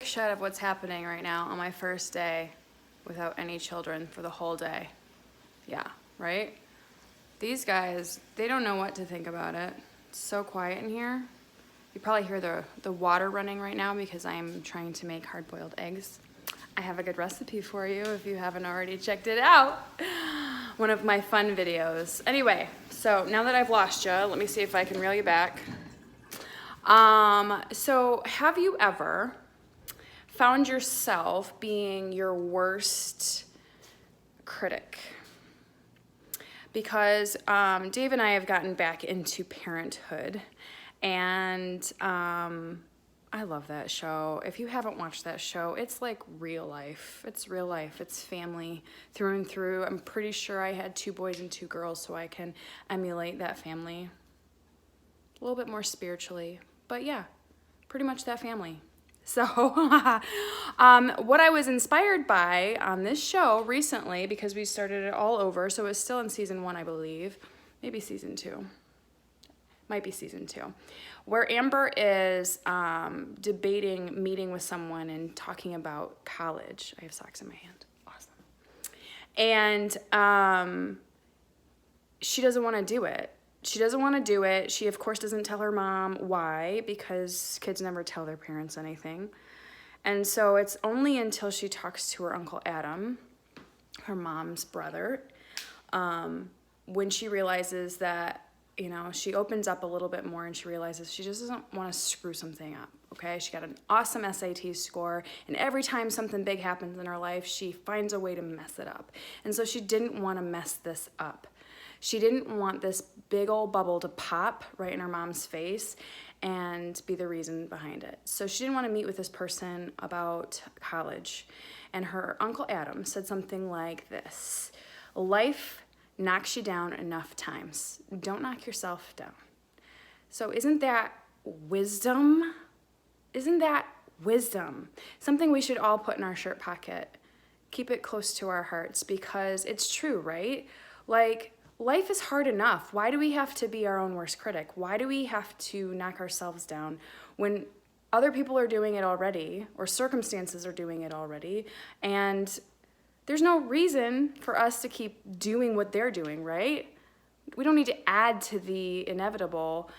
shot of what's happening right now on my first day without any children for the whole day. Yeah, right? These guys, they don't know what to think about it. It's so quiet in here. You probably hear the water running right now because I'm trying to make hard-boiled eggs. I have a good recipe for you if you haven't already checked it out. One of my fun videos. Anyway, so now that I've lost you, let me see if I can reel you back. So have you ever found yourself being your worst critic? Because Dave and I have gotten back into parenthood, and I love that show. If you haven't watched that show, it's like real life. It's real life. It's family through and through. I'm pretty sure I had 2 boys and 2 girls, so I can emulate that family a little bit more spiritually. But yeah, pretty much that family. So what I was inspired by on this show recently, because we started it all over, so it's still in season 1, I believe, maybe season 2, might be season 2, where Amber is debating meeting with someone and talking about college. I have socks in my hand. Awesome. And she doesn't want to do it. She doesn't want to do it. She, of course, doesn't tell her mom why, because kids never tell their parents anything. And so it's only until she talks to her Uncle Adam, her mom's brother, when she realizes that, you know, she opens up a little bit more and she realizes she just doesn't want to screw something up, okay? She got an awesome SAT score, and every time something big happens in her life, she finds a way to mess it up. And so she didn't want to mess this up. She didn't want this big old bubble to pop right in her mom's face and be the reason behind it. So she didn't want to meet with this person about college. And her Uncle Adam said something like this: life knocks you down enough times. Don't knock yourself down. So isn't that wisdom? Isn't that wisdom? Something we should all put in our shirt pocket. Keep it close to our hearts, because it's true, right? Like, life is hard enough. Why do we have to be our own worst critic? Why do we have to knock ourselves down when other people are doing it already, or circumstances are doing it already, and there's no reason for us to keep doing what they're doing, right? We don't need to add to the inevitable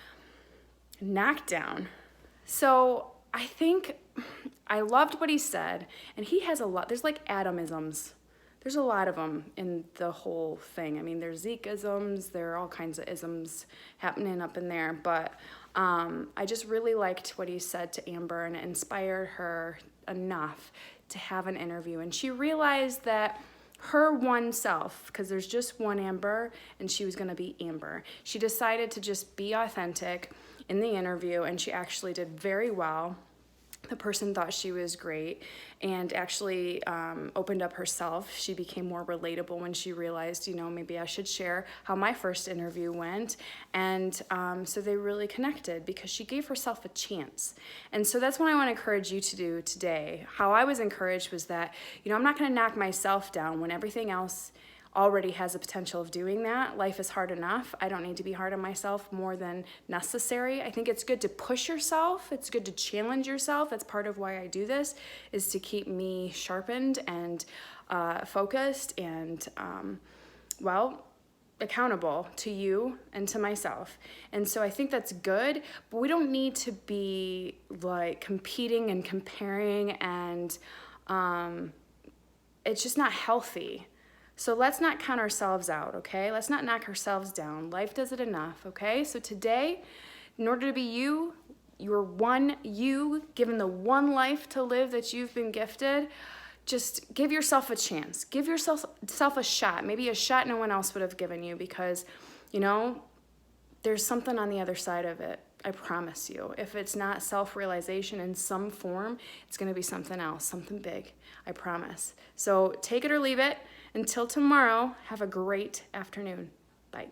knockdown. So I think I loved what he said, and he has a lot. There's like Adamisms. There's a lot of them in the whole thing. I mean, there's Zeke-isms, there are all kinds of isms happening up in there, but I just really liked what he said to Amber, and it inspired her enough to have an interview. And she realized that her one self, because there's just one Amber, and she was going to be Amber, she decided to just be authentic in the interview, and she actually did very well. The person thought she was great and actually opened up herself. She became more relatable when she realized, you know, maybe I should share how my first interview went. And so they really connected because she gave herself a chance. And so that's what I want to encourage you to do today. How I was encouraged was that, you know, I'm not going to knock myself down when everything else already has the potential of doing that. Life is hard enough. I don't need to be hard on myself more than necessary. I think it's good to push yourself. It's good to challenge yourself. That's part of why I do this, is to keep me sharpened and focused and, accountable to you and to myself. And so I think that's good, but we don't need to be like competing and comparing, and it's just not healthy. So let's not count ourselves out, okay? Let's not knock ourselves down. Life does it enough, okay? So today, in order to be you, given the one life to live that you've been gifted, just give yourself a chance. Give yourself a shot, maybe a shot no one else would have given you, because, you know, there's something on the other side of it. I promise you. If it's not self-realization in some form, it's going to be something else, something big. I promise. So take it or leave it. Until tomorrow, have a great afternoon. Bye.